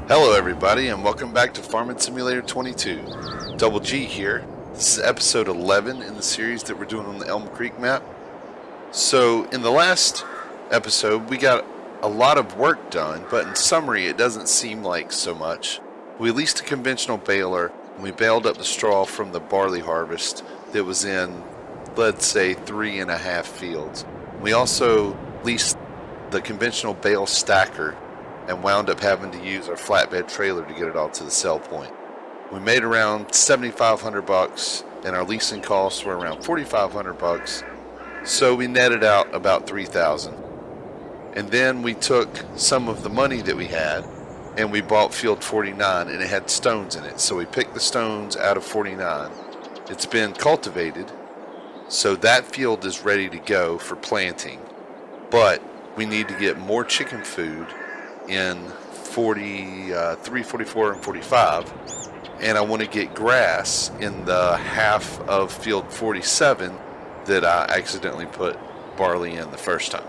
Hello everybody and welcome back to Farming Simulator 22. Double G here. This is episode 11 in the series that we're doing on the Elm Creek map. So in the last episode we got a lot of work done, but in summary it doesn't seem like so much. We leased a conventional baler and we baled up the straw from the barley harvest that was in, let's say, 3.5 fields. We also leased the conventional bale stacker and wound up having to use our flatbed trailer to get it all to the sell point. We made around $7,500 and our leasing costs were around $4,500, so we netted out about $3,000. And then we took some of the money that we had and we bought field 49, and it had stones in it, so we picked the stones out of 49. It's been cultivated, so that field is ready to go for planting, but we need to get more chicken food in 43, 44, and 45, and I want to get grass in the half of field 47 that I accidentally put barley in the first time.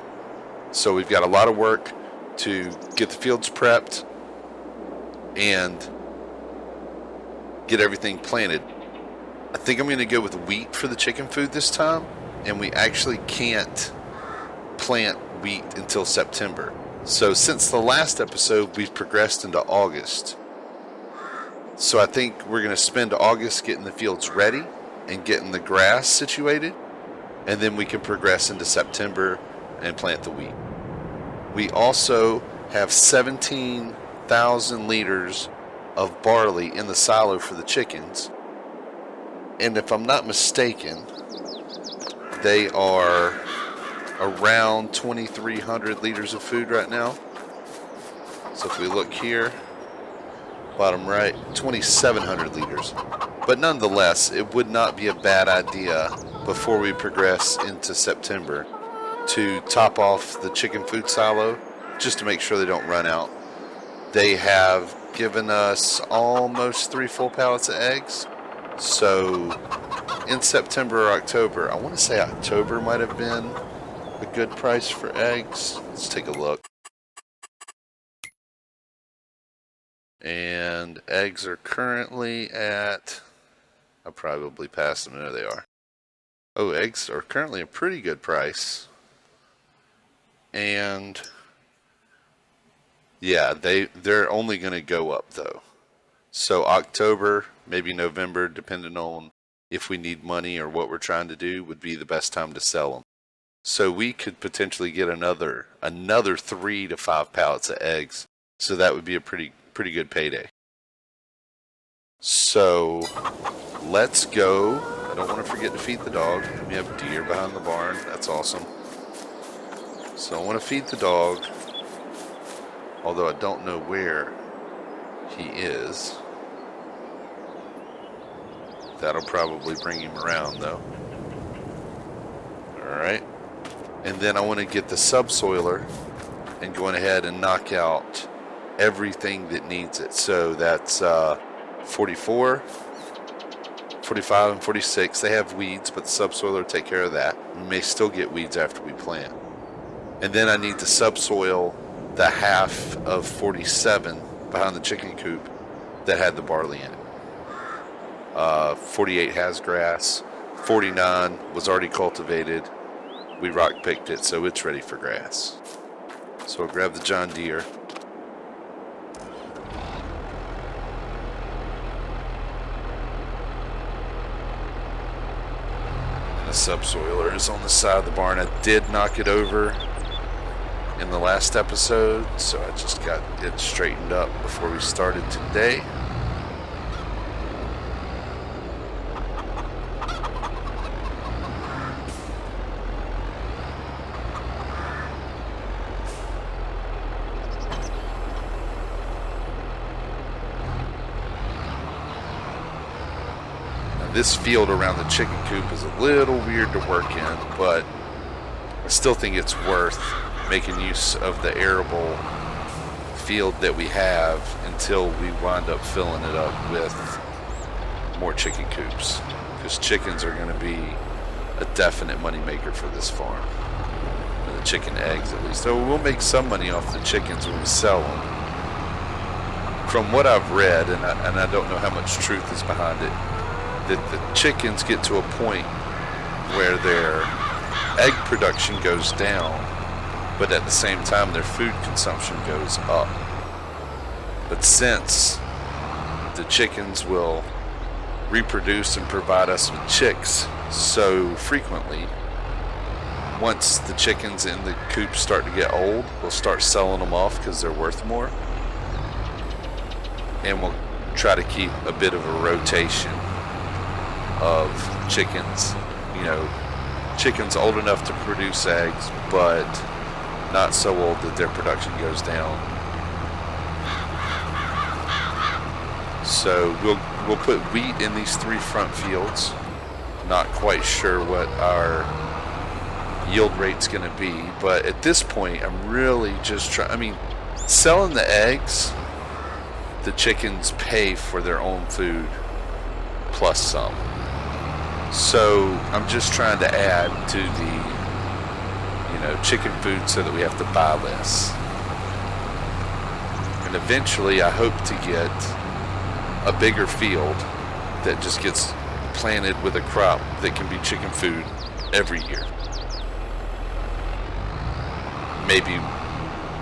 So we've got a lot of work to get the fields prepped and get everything planted. I think I'm going to go with wheat for the chicken food this time, and we actually can't plant wheat until September. So since the last episode, we've progressed into August. So I think we're going to spend August getting the fields ready and getting the grass situated, and then we can progress into September and plant the wheat. We also have 17,000 liters of barley in the silo for the chickens, and if I'm not mistaken, they are around 2,300 liters of food right now. So if we look here, bottom right, 2,700 liters. But nonetheless, it would not be a bad idea before we progress into September to top off the chicken food silo just to make sure they don't run out. They have given us almost 3 full pallets of eggs. So in September or October, I want to say October might have been a good price for eggs. Let's take a look. And eggs are currently at, I'll probably pass them. There they are. Oh, eggs are currently a pretty good price. And yeah, they're only going to go up though. So October, maybe November, depending on if we need money or what we're trying to do, would be the best time to sell them. So we could potentially get another 3 to 5 pallets of eggs. So that would be a pretty good payday. So let's go. I don't want to forget to feed the dog. We have deer behind the barn. That's awesome. So I want to feed the dog, although I don't know where he is. That'll probably bring him around though. Alright. And then I want to get the subsoiler and going ahead and knock out everything that needs it. So that's 44, 45, and 46. They have weeds, but the subsoiler will take care of that. We may still get weeds after we plant. And then I need to subsoil the half of 47 behind the chicken coop that had the barley in it. 48 has grass. 49 was already cultivated. We rock picked it, so it's ready for grass. So I'll grab the John Deere. And the subsoiler is on the side of the barn. I did knock it over in the last episode, so I just got it straightened up before we started today. This field around the chicken coop is a little weird to work in, but I still think it's worth making use of the arable field that we have until we wind up filling it up with more chicken coops, because chickens are going to be a definite money maker for this farm. The chicken eggs, at least. So we'll make some money off the chickens when we sell them. from what I've read, and I don't know how much truth is behind it, that the chickens get to a point where their egg production goes down, but at the same time their food consumption goes up. But since the chickens will reproduce and provide us with chicks so frequently, once the chickens in the coop start to get old, we'll start selling them off because they're worth more. And we'll try to keep a bit of a rotation of chickens. You know, chickens old enough to produce eggs, but not so old that their production goes down. So we'll put wheat in these 3 front fields. Not quite sure what our yield rate's going to be, but at this point I'm really just selling the eggs, the chickens pay for their own food plus some. So I'm just trying to add to the chicken food so that we have to buy less. And eventually I hope to get a bigger field that just gets planted with a crop that can be chicken food every year. Maybe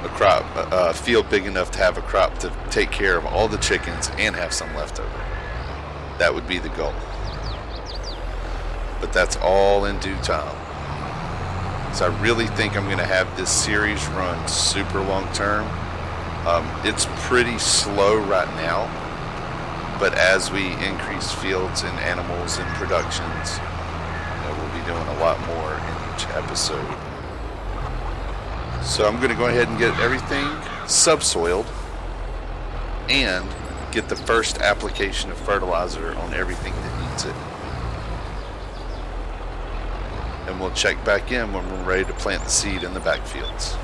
a field big enough to have a crop to take care of all the chickens and have some left over. That would be the goal. But that's all in due time. So I really think I'm going to have this series run super long term. It's pretty slow right now, but as we increase fields and animals and productions, we'll be doing a lot more in each episode. So I'm going to go ahead and get everything subsoiled and get the first application of fertilizer on everything that needs it. And we'll check back in when we're ready to plant the seed in the backfields.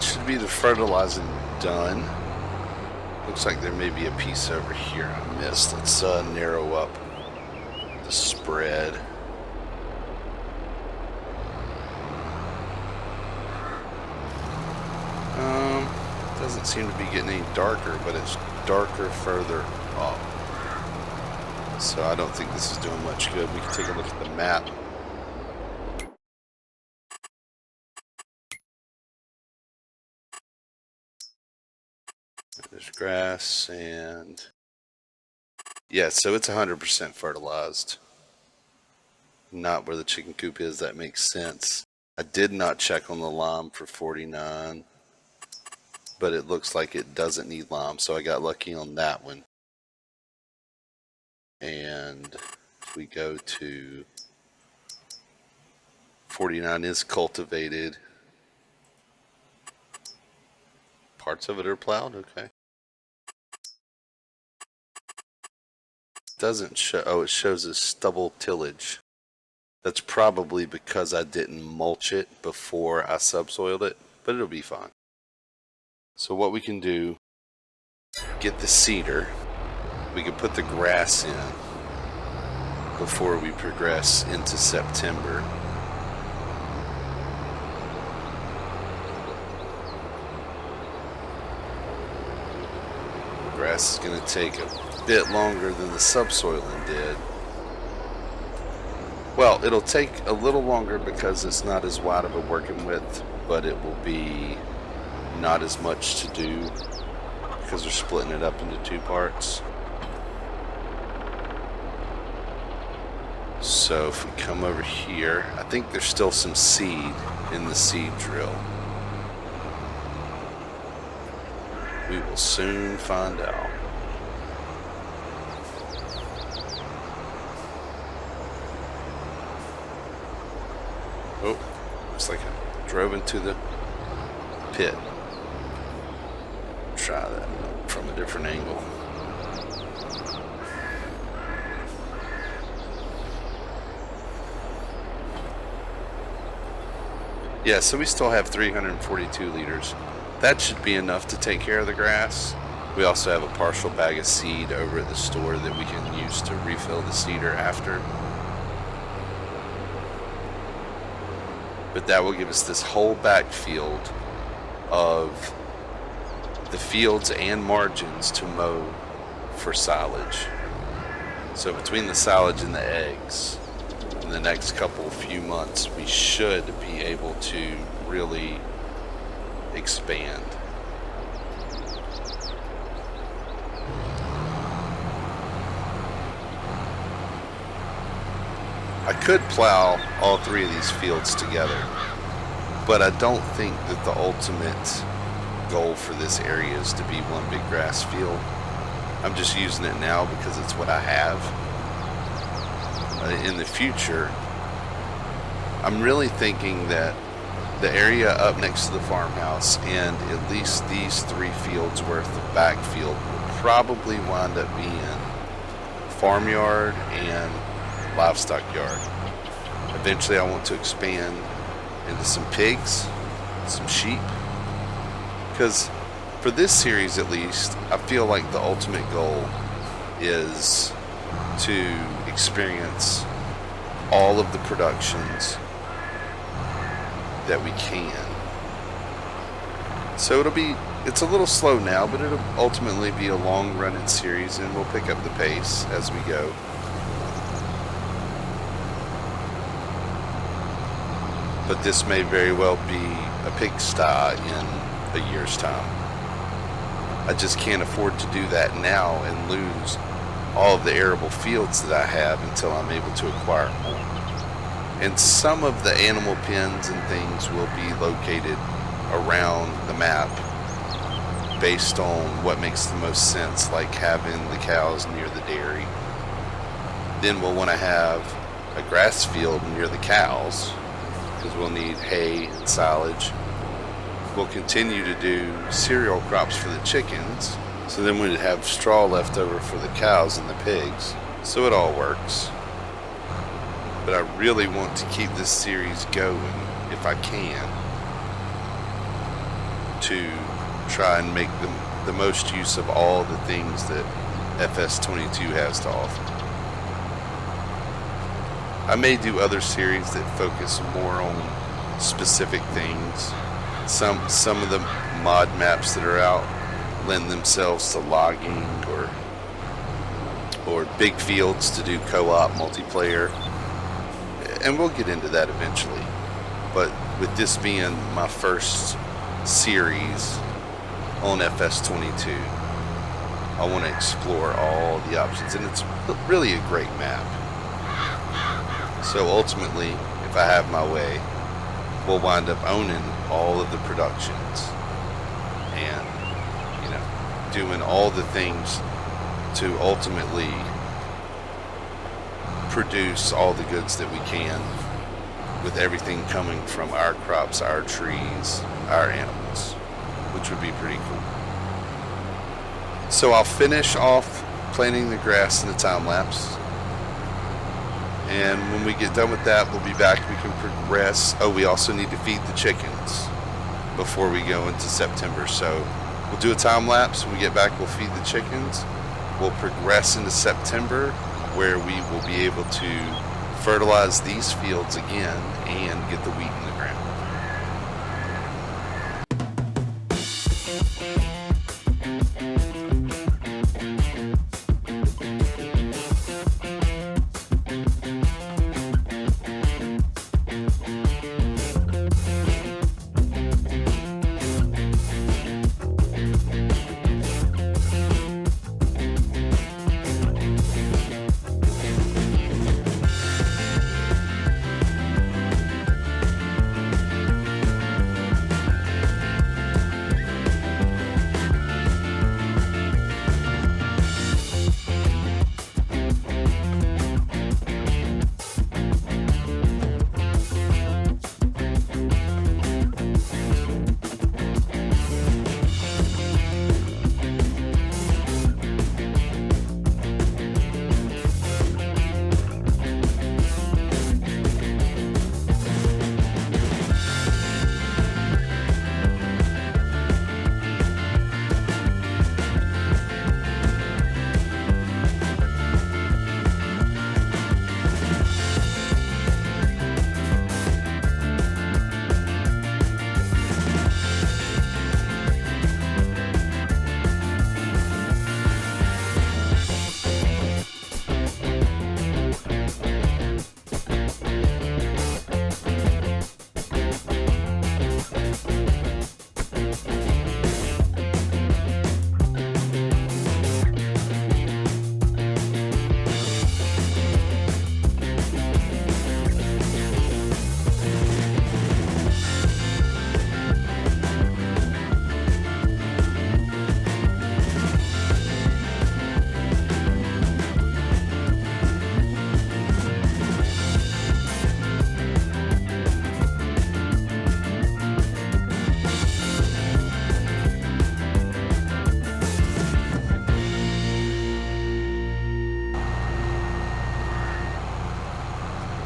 that should be the fertilizing done. Looks like there may be a piece over here I missed. Let's narrow up the spread. Doesn't seem to be getting any darker, but it's darker further up. So I don't think this is doing much good. We can take a look at the map. There's grass and yeah, so it's 100% fertilized. Not where the chicken coop is. That makes sense. I did not check on the lime for 49, but it looks like it doesn't need lime, so I got lucky on that one. And if we go to 49 is cultivated. Parts of it are plowed, okay. Doesn't show, oh, it shows as stubble tillage. That's probably because I didn't mulch it before I subsoiled it, but it'll be fine. So what we can do, get the seeder. We can put the grass in before we progress into September. Grass is going to take a bit longer than the subsoiling did. Well, it'll take a little longer because it's not as wide of a working width, but it will be not as much to do because we're splitting it up into two parts. So if we come over here, I think there's still some seed in the seed drill. We will soon find out. Oh, looks like I drove into the pit. Try that from a different angle. Yeah, so we still have 342 liters. That should be enough to take care of the grass. We also have a partial bag of seed over at the store that we can use to refill the seeder after. But that will give us this whole backfield of the fields and margins to mow for silage. So between the silage and the eggs, in the next few months, we should be able to really expand. I could plow all three of these fields together, but I don't think that the ultimate goal for this area is to be one big grass field. I'm just using it now because it's what I have. In the future, I'm really thinking that the area up next to the farmhouse and at least these 3 fields worth of backfield will probably wind up being farmyard and livestock yard. Eventually I want to expand into some pigs, some sheep, because for this series at least, I feel like the ultimate goal is to experience all of the productions that we can. So it's a little slow now, but it'll ultimately be a long running series and we'll pick up the pace as we go. But this may very well be a pigsty in a year's time. I just can't afford to do that now and lose all of the arable fields that I have until I'm able to acquire more. And some of the animal pens and things will be located around the map based on what makes the most sense, like having the cows near the dairy. Then we'll want to have a grass field near the cows because we'll need hay and silage. We'll continue to do cereal crops for the chickens, so then we'd have straw left over for the cows and the pigs. So it all works. But I really want to keep this series going if I can. to try and make the most use of all the things that FS22 has to offer. I may do other series that focus more on specific things. Some of the mod maps that are out lend themselves to logging or big fields to do co-op multiplayer, and we'll get into that eventually. But with this being my first series on FS22, I want to explore all the options, and it's really a great map. So ultimately, if I have my way, we'll wind up owning all of the productions and, you know, doing all the things to ultimately produce all the goods that we can, with everything coming from our crops, our trees, our animals, which would be pretty cool. So I'll finish off planting the grass in the time lapse, and when we get done with that, we'll be back. We can progress. Oh, we also need to feed the chickens before we go into September, so we'll do a time lapse. When we get back, we'll feed the chickens. We'll progress into September, where we will be able to fertilize these fields again and get the wheat in the ground.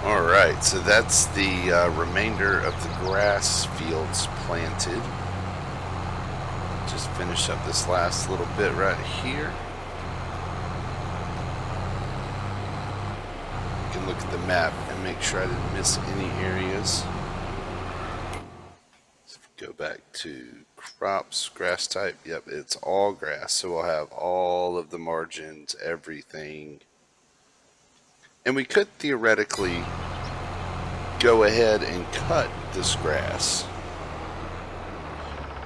Alright, so that's the remainder of the grass fields planted. Just finish up this last little bit right here. You can look at the map and make sure I didn't miss any areas. So if we go back to crops, grass type, yep, it's all grass. So we'll have all of the margins, everything. And we could theoretically go ahead and cut this grass.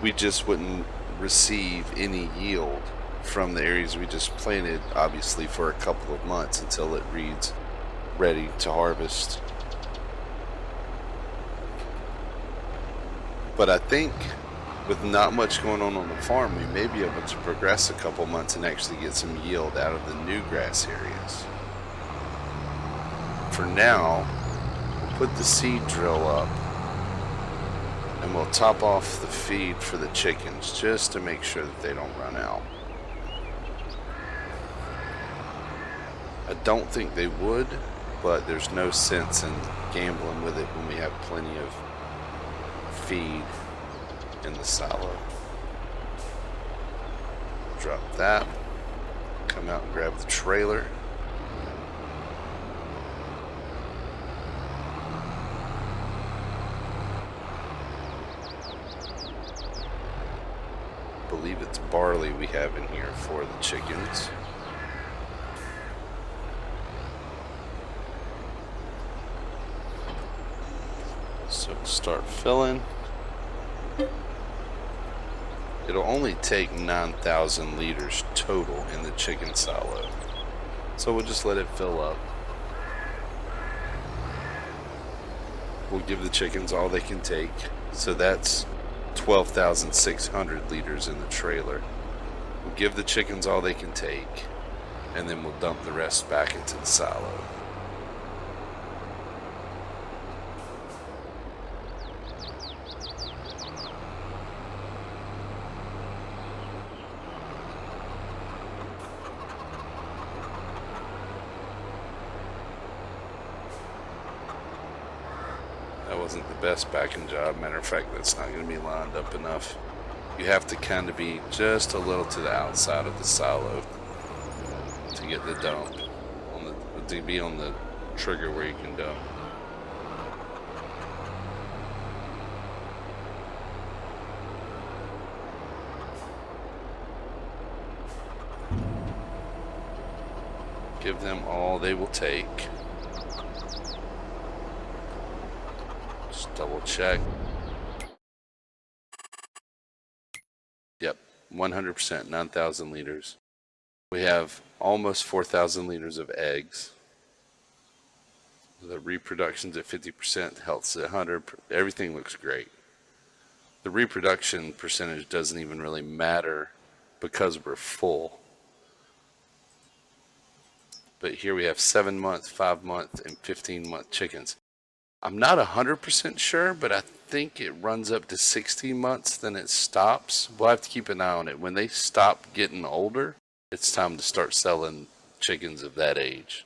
We just wouldn't receive any yield from the areas we just planted, obviously, for a couple of months until it reads ready to harvest. But I think with not much going on the farm, we may be able to progress a couple months and actually get some yield out of the new grass areas. For now, we'll put the seed drill up and we'll top off the feed for the chickens just to make sure that they don't run out. I don't think they would, but there's no sense in gambling with it when we have plenty of feed in the silo. Drop that. Come out and grab the trailer. I believe it's barley we have in here for the chickens. So start filling. It'll only take 9,000 liters total in the chicken silo. So we'll just let it fill up. We'll give the chickens all they can take. So that's 12,600 liters in the trailer. We'll give the chickens all they can take, and then we'll dump the rest back into the silo. That wasn't the best backing job. Matter of fact, that's not going to be lined up enough. You have to kind of be just a little to the outside of the silo to get the dump, to be on the trigger where you can dump. Give them all they will take. Just double check. Yep, 100%, 9,000 liters. We have almost 4,000 liters of eggs. The reproduction's at 50%, health's at 100%. Everything looks great. The reproduction percentage doesn't even really matter because we're full. But here we have 7-month, 5-month, and 15-month chickens. I'm not 100% sure, but I think it runs up to 60 months, then it stops. We'll have to keep an eye on it. When they stop getting older, it's time to start selling chickens of that age.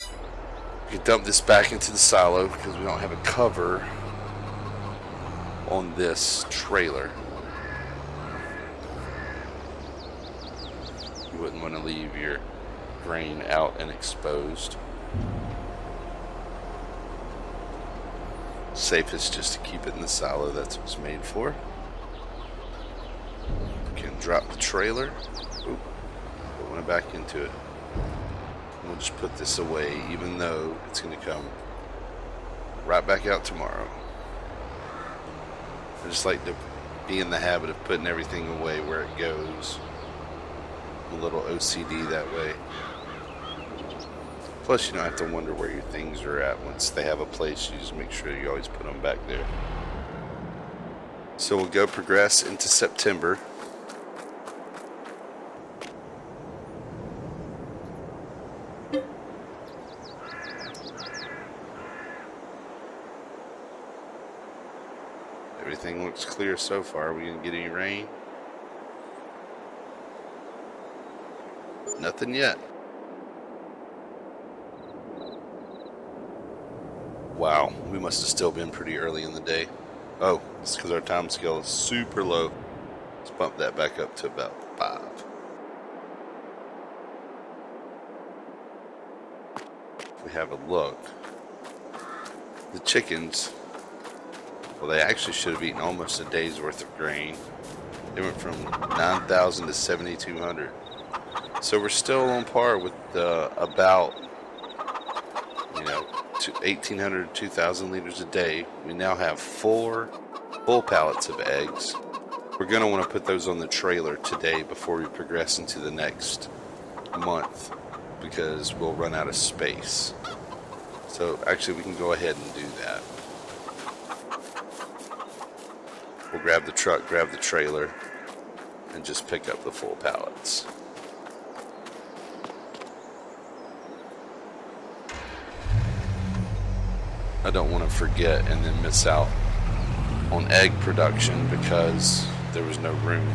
We can dump this back into the silo because we don't have a cover on this trailer. You wouldn't want to leave your grain out and exposed. Safest just to keep it in the silo. That's what it's made for. We can drop the trailer. Oop, put one back into it. And we'll just put this away, even though it's going to come right back out tomorrow. I just like to be in the habit of putting everything away where it goes. A little OCD that way. Plus, you don't have to wonder where your things are at. Once they have a place, you just make sure you always put them back there. So we'll progress into September. Everything looks clear so far. We didn't get any rain. Nothing yet. Wow, we must have still been pretty early in the day. Oh, it's because our time scale is super low. Let's bump that back up to about 5. If we have a look, the chickens, well, they actually should have eaten almost a day's worth of grain. They went from 9,000 to 7,200. So we're still on par with about, 1,800 to 2,000 liters a day. We now have 4 full pallets of eggs. We're going to want to put those on the trailer today before we progress into the next month because we'll run out of space. So actually we can go ahead and do that. We'll grab the truck, grab the trailer, and just pick up the full pallets. I don't want to forget and then miss out on egg production because there was no room.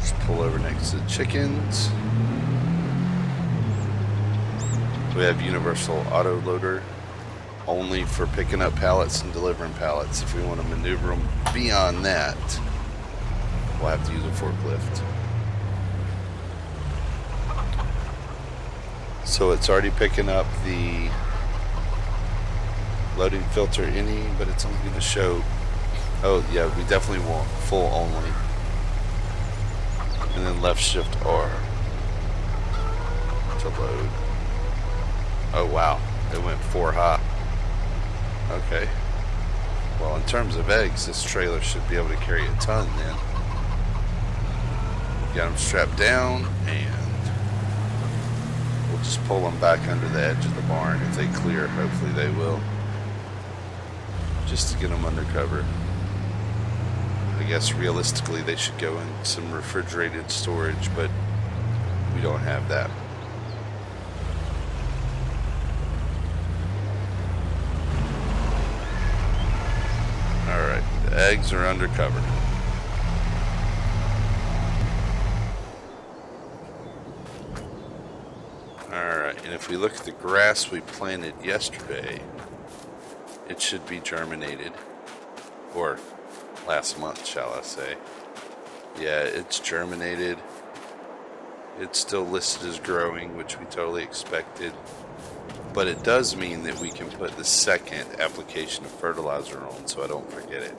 Just pull over next to the chickens. We have universal auto loader only for picking up pallets and delivering pallets. If we want to maneuver them beyond that, we'll have to use a forklift. So it's already picking up the loading filter any, but it's only going to show, oh yeah, we definitely want full only. And then left shift R to load. Oh wow, it went 4 high. Okay. Well, in terms of eggs, this trailer should be able to carry a ton then. Got them strapped down, and we'll just pull them back under the edge of the barn. If they clear, hopefully they will. Just to get them under cover. I guess realistically they should go in some refrigerated storage, but we don't have that. Alright, the eggs are under cover. Alright, and if we look at the grass we planted yesterday, it should be germinated. Or last month, shall I say. Yeah, it's germinated. It's still listed as growing, which we totally expected. But it does mean that we can put the second application of fertilizer on, so I don't forget it.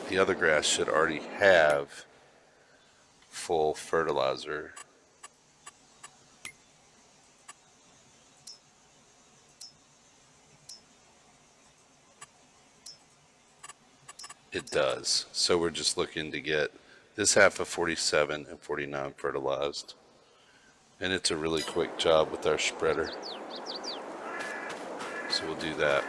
The other grass should already have full fertilizer. It does. So we're just looking to get this half of 47 and 49 fertilized. And it's a really quick job with our spreader. So we'll do that.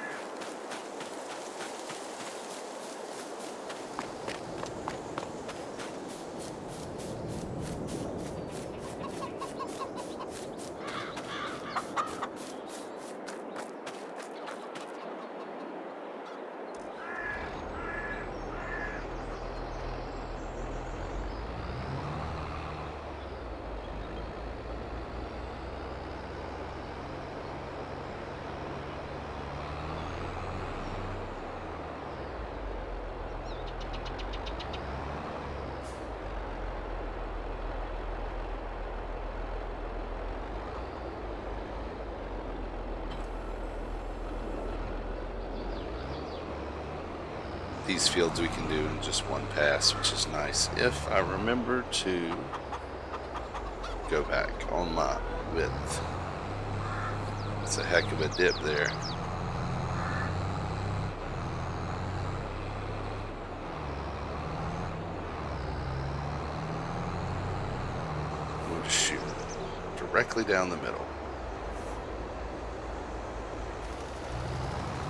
These fields we can do in just one pass, which is nice. If I remember to go back on my width. It's a heck of a dip there. We'll just shoot directly down the middle.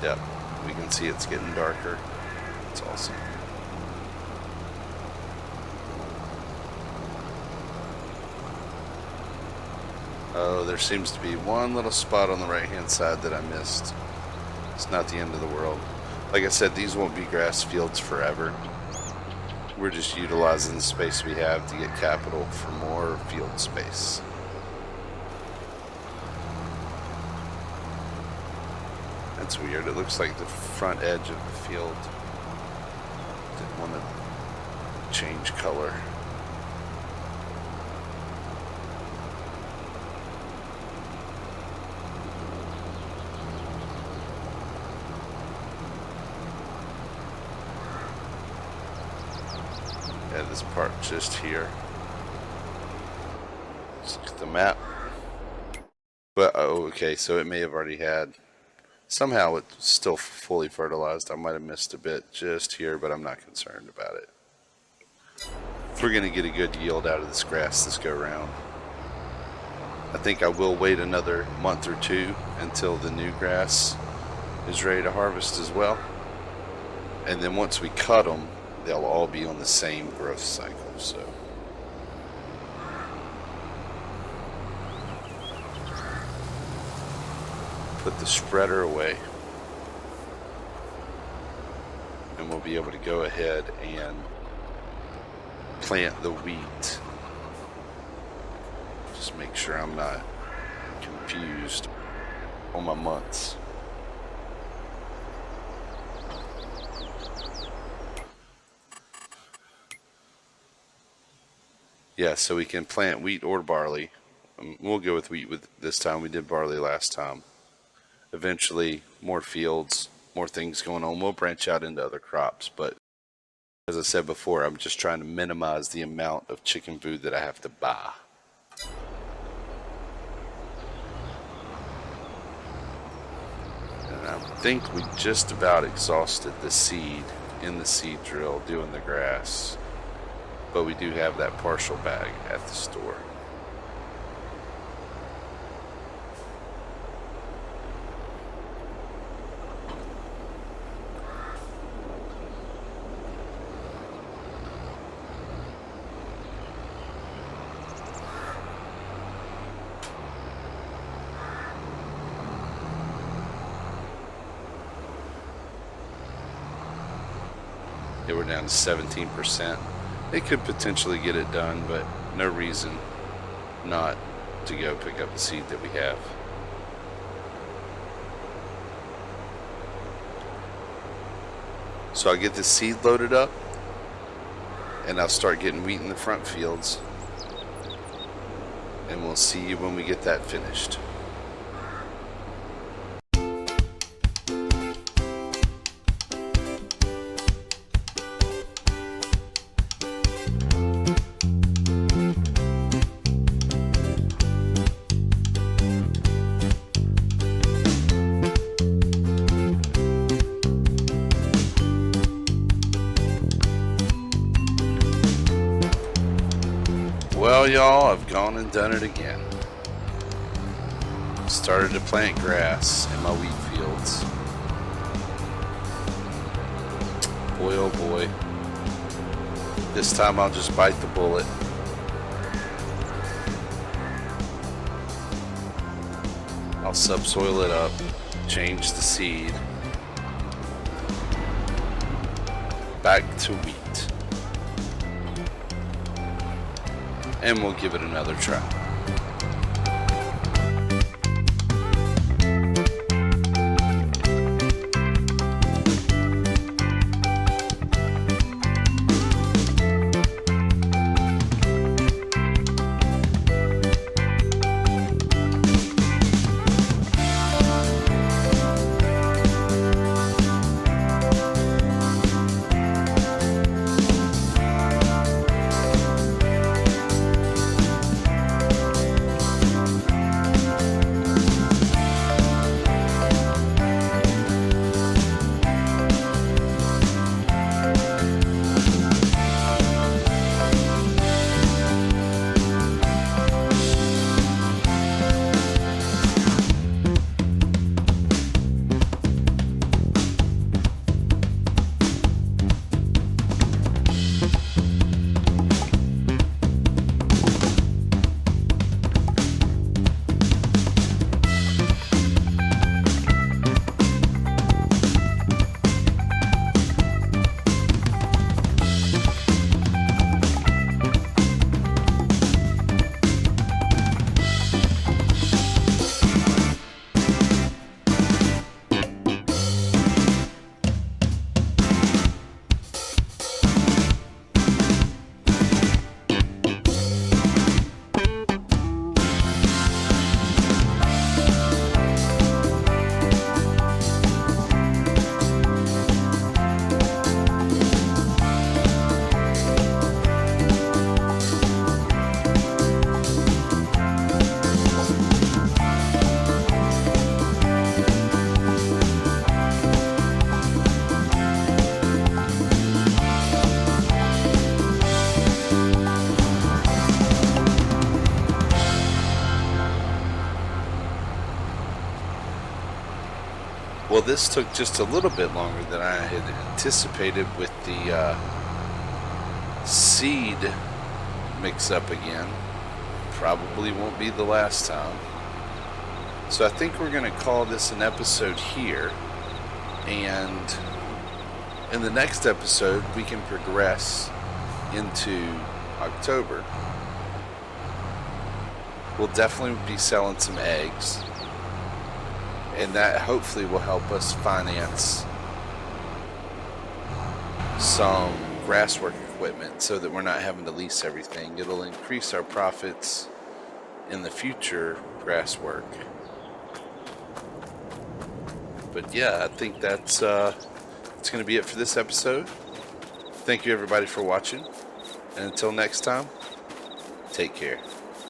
Yep, we can see it's getting darker. It's awesome. Oh, there seems to be one little spot on the right hand side that I missed. It's not the end of the world. Like I said, these won't be grass fields forever. We're just utilizing the space we have to get capital for more field space. That's weird. It looks like the front edge of the field didn't want to change color. Yeah, this part just here. Let's look at the map. But, oh, okay, so it may have already had. Somehow it's still fully fertilized. I might have missed a bit just here, but I'm not concerned about it. If we're going to get a good yield out of this grass this go round, I think I will wait another month or two until the new grass is ready to harvest as well. And then once we cut them, they'll all be on the same growth cycle. So put the spreader away, and we'll be able to go ahead and plant the wheat. Just make sure I'm not confused on my months. Yeah, so we can plant wheat or barley. We'll go with wheat this time. We did barley last time. Eventually, more fields, more things going on. We'll branch out into other crops, but as I said before, I'm just trying to minimize the amount of chicken food that I have to buy. And I think we just about exhausted the seed in the seed drill doing the grass. But we do have that partial bag at the store. Yeah, we're down to 17%. It could potentially get it done, but no reason not to go pick up the seed that we have. So I'll get the seed loaded up, and I'll start getting wheat in the front fields, and we'll see you when we get that finished. Well, y'all, I've gone and done it again. Started to plant grass in my wheat fields. Boy, oh boy. This time I'll just bite the bullet. I'll subsoil it up, change the seed, back to wheat. And we'll give it another try. Well, this took just a little bit longer than I had anticipated with the seed mix-up again. Probably won't be the last time. So I think we're going to call this an episode here. And in the next episode, we can progress into October. we'll definitely be selling some eggs. And that hopefully will help us finance some grasswork equipment so that we're not having to lease everything. It'll increase our profits in the future grasswork. But yeah, I think that's it's going to be it for this episode. Thank you everybody for watching. And until next time, take care.